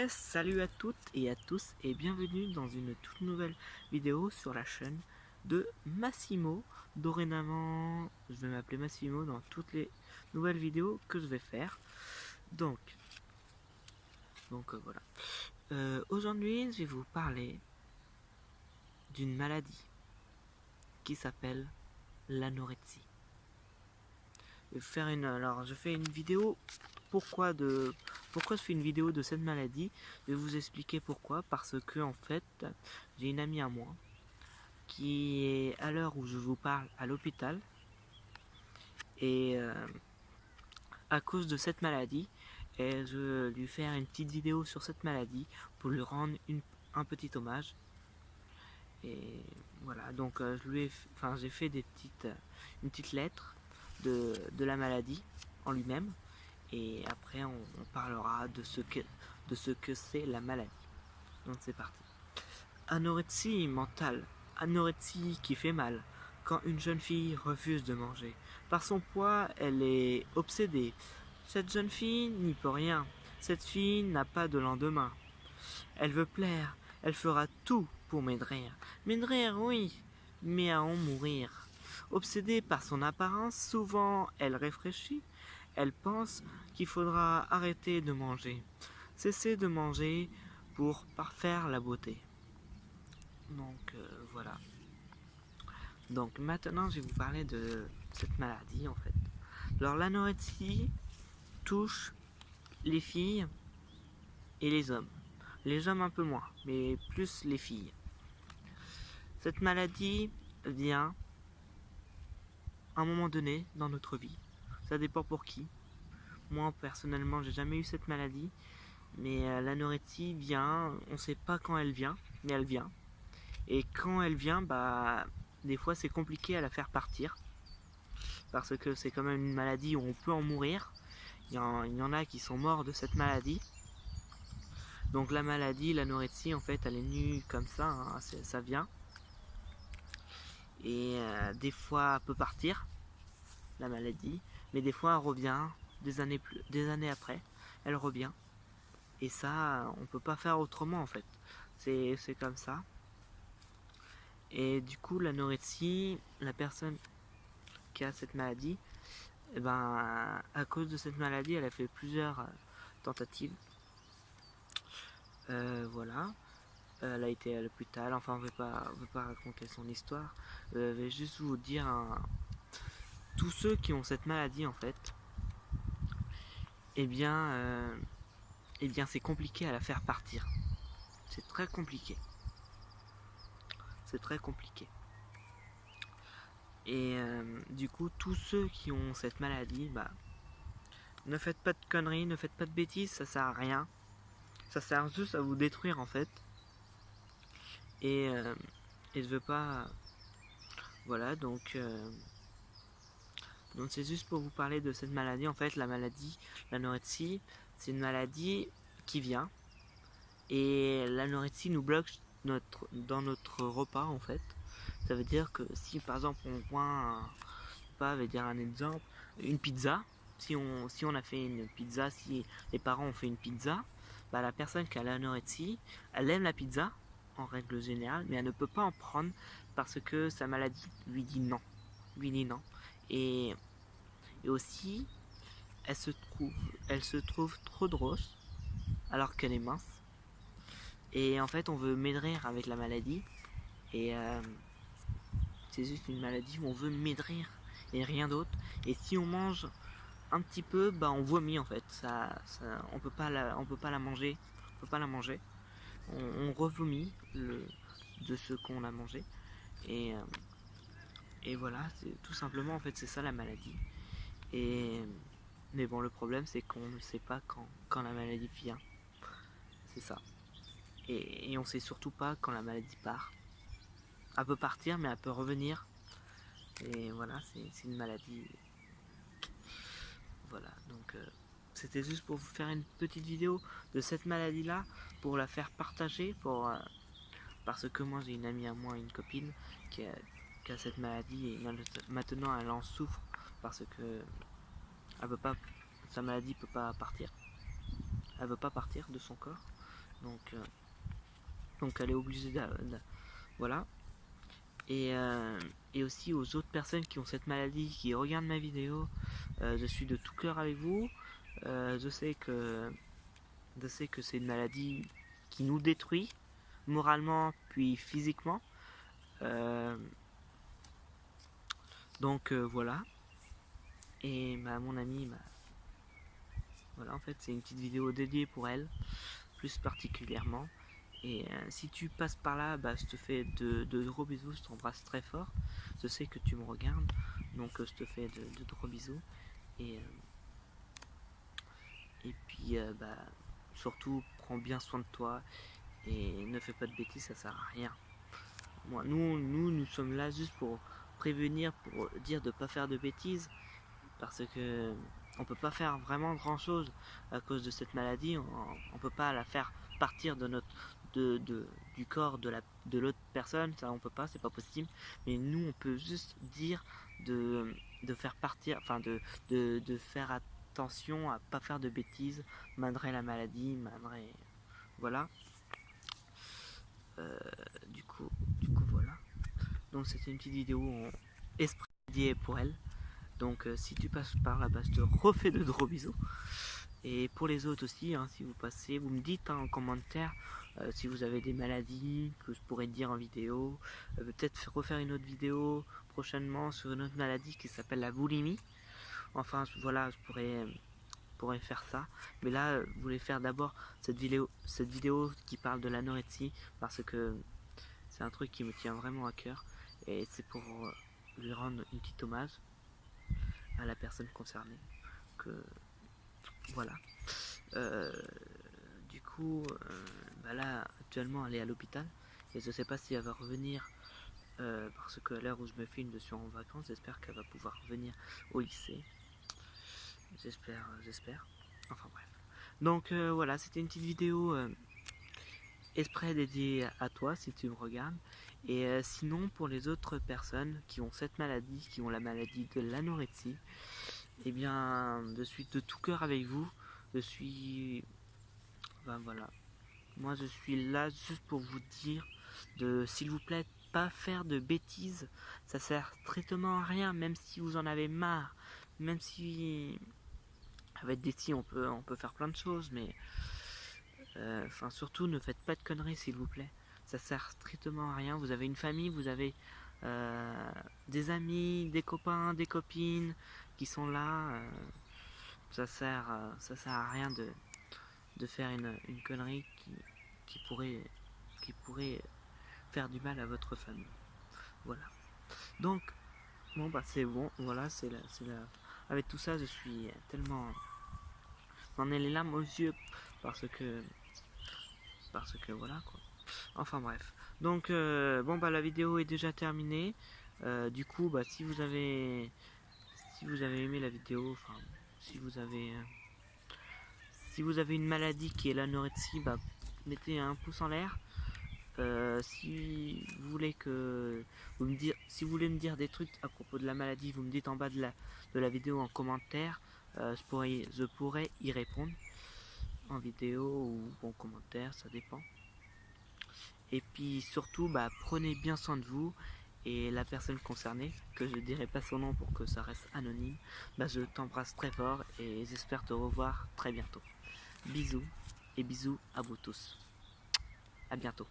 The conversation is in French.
Salut à toutes et à tous et bienvenue dans une toute nouvelle vidéo sur la chaîne de Massimo. Dorénavant, je vais m'appeler Massimo dans toutes les nouvelles vidéos que je vais faire. Donc, voilà. Aujourd'hui, je vais vous parler d'une maladie qui s'appelle l'anorexie. Alors, je fais une vidéo. Pourquoi je fais une vidéo de cette maladie? Je vais vous expliquer pourquoi. Parce que en fait, j'ai une amie à moi qui est à l'heure où je vous parle à l'hôpital et à cause de cette maladie, et je vais lui faire une petite vidéo sur cette maladie pour lui rendre un petit hommage. Et voilà, donc j'ai fait une petite lettre de la maladie en lui-même, et après on parlera de ce que c'est la maladie. Donc c'est parti. Anorexie mentale. Anorexie qui fait mal. Quand une jeune fille refuse de manger. Par son poids, elle est obsédée. Cette jeune fille n'y peut rien. Cette fille n'a pas de lendemain. Elle veut plaire. Elle fera tout pour maigrir. Maigrir, oui, mais à en mourir. Obsédée par son apparence, souvent elle réfléchit. Elle pense qu'il faudra arrêter de manger. Cesser de manger pour parfaire la beauté. Donc voilà. Donc maintenant je vais vous parler de cette maladie en fait. Alors l'anorexie touche les filles et les hommes. Les hommes un peu moins, mais plus les filles. Cette maladie vient à un moment donné dans notre vie. Ça dépend pour qui. Moi personnellement j'ai jamais eu cette maladie, mais l'anorexie vient, on sait pas quand elle vient, mais elle vient. Et quand elle vient, bah des fois c'est compliqué à la faire partir. Parce que c'est quand même une maladie où on peut en mourir. Il y en a qui sont morts de cette maladie. Donc la maladie, l'anorexie, en fait, elle est nue comme ça, hein, ça vient. Et des fois, elle peut partir, la maladie, mais des fois, elle revient des années après, elle revient. Et ça, on peut pas faire autrement, en fait. C'est comme ça. Et du coup, l'anorexie, la personne qui a cette maladie, eh ben, à cause de cette maladie, elle a fait plusieurs tentatives. Voilà. Elle a été à l'hôpital, enfin on ne veut pas raconter son histoire. Je vais juste vous dire, tous ceux qui ont cette maladie en fait, eh bien, c'est compliqué à la faire partir. C'est très compliqué. C'est très compliqué. Et du coup, tous ceux qui ont cette maladie, bah, ne faites pas de conneries, ne faites pas de bêtises, ça sert à rien. Ça sert juste à vous détruire en fait. Et je veux pas. Voilà, donc c'est juste pour vous parler de cette maladie. En fait, la maladie, l'anorexie, c'est une maladie qui vient. Et l'anorexie nous bloque dans notre repas, en fait. Ça veut dire que si, par exemple, on voit je vais dire un exemple, une pizza. Si on a fait une pizza, si les parents ont fait une pizza, bah, la personne qui a l'anorexie, elle aime la pizza, en règle générale, mais elle ne peut pas en prendre parce que sa maladie lui dit non. Lui dit non. Et aussi, elle se trouve trop grosse alors qu'elle est mince. Et en fait, on veut maigrir avec la maladie. Et c'est juste une maladie où on veut maigrir et rien d'autre. Et si on mange un petit peu, bah on vomit en fait. On peut pas la manger. On peut pas la manger. On revomit de ce qu'on a mangé. Et, voilà, c'est tout simplement en fait c'est ça la maladie. Et mais bon, le problème c'est qu'on ne sait pas quand la maladie vient. C'est ça. Et on sait surtout pas quand la maladie part. Elle peut partir, mais elle peut revenir. Et voilà, c'est une maladie. Voilà, donc c'était juste pour vous faire une petite vidéo de cette maladie-là, pour la faire partager, parce que moi j'ai une amie à moi, une copine, qui a cette maladie, et maintenant elle en souffre, parce que elle peut pas, sa maladie peut pas partir. elle veut pas partir de son corps, donc elle est obligée voilà. Et aussi aux autres personnes qui ont cette maladie, qui regardent ma vidéo, je suis de tout cœur avec vous. Je sais que c'est une maladie qui nous détruit moralement puis physiquement. Donc voilà. Et mon amie, voilà, en fait c'est une petite vidéo dédiée pour elle, plus particulièrement. Et si tu passes par là, je te fais de gros bisous, je t'embrasse très fort. Je sais que tu me regardes, donc je te fais de gros bisous. Et puis surtout prends bien soin de toi et ne fais pas de bêtises, ça sert à rien. Nous sommes là juste pour prévenir, pour dire de pas faire de bêtises, parce que on peut pas faire vraiment grand chose à cause de cette maladie. On peut pas la faire partir de notre du corps de l'autre personne, ça on peut pas, c'est pas possible. Mais nous on peut juste dire de faire partir, enfin de faire attention à pas faire de bêtises malgré la maladie, malgré voilà. Du coup voilà. Donc c'était une petite vidéo en esprit dédié pour elle. Donc si tu passes par là, je te refais de gros bisous. Et pour les autres aussi, si vous passez, vous me dites en commentaire si vous avez des maladies que je pourrais dire en vidéo. Peut-être refaire une autre vidéo prochainement sur une autre maladie qui s'appelle la boulimie. Enfin voilà, je pourrais faire ça. Mais là, je voulais faire d'abord cette vidéo qui parle de l'anorexie parce que c'est un truc qui me tient vraiment à cœur. Et c'est pour lui rendre une petite hommage à la personne concernée. Voilà. Du coup, là, actuellement, elle est à l'hôpital. Et je sais pas si elle va revenir. Parce que à l'heure où je me filme, je suis en vacances. J'espère qu'elle va pouvoir revenir au lycée. J'espère. Enfin bref. Donc voilà, c'était une petite vidéo exprès dédiée à toi si tu me regardes. Et sinon, pour les autres personnes qui ont cette maladie, qui ont la maladie de l'anorexie, eh bien, je suis de tout cœur avec vous. Je suis... voilà. Moi, je suis là juste pour vous dire de, s'il vous plaît, pas faire de bêtises. Ça sert strictement à rien, même si vous en avez marre. Même si... Avec des petits, on peut faire plein de choses, mais... surtout, ne faites pas de conneries, s'il vous plaît. Ça sert strictement à rien. Vous avez une famille, vous avez des amis, des copains, des copines qui sont là. Ça sert à rien de faire une connerie qui pourrait faire du mal à votre famille. Voilà. Donc, bon, c'est bon. Voilà, avec tout ça, je suis tellement... J'en ai les larmes aux yeux parce que voilà quoi. Enfin bref. Donc la vidéo est déjà terminée. Du coup si vous avez aimé la vidéo, enfin si vous avez une maladie qui est l'anorexie, mettez un pouce en l'air. Si vous voulez me dire des trucs à propos de la maladie, vous me dites en bas de la vidéo en commentaire. Je pourrais y répondre en vidéo ou en commentaire, ça dépend. Et puis surtout, prenez bien soin de vous. Et la personne concernée, que je dirai pas son nom pour que ça reste anonyme, je t'embrasse très fort et j'espère te revoir très bientôt. Bisous et bisous à vous tous. À bientôt.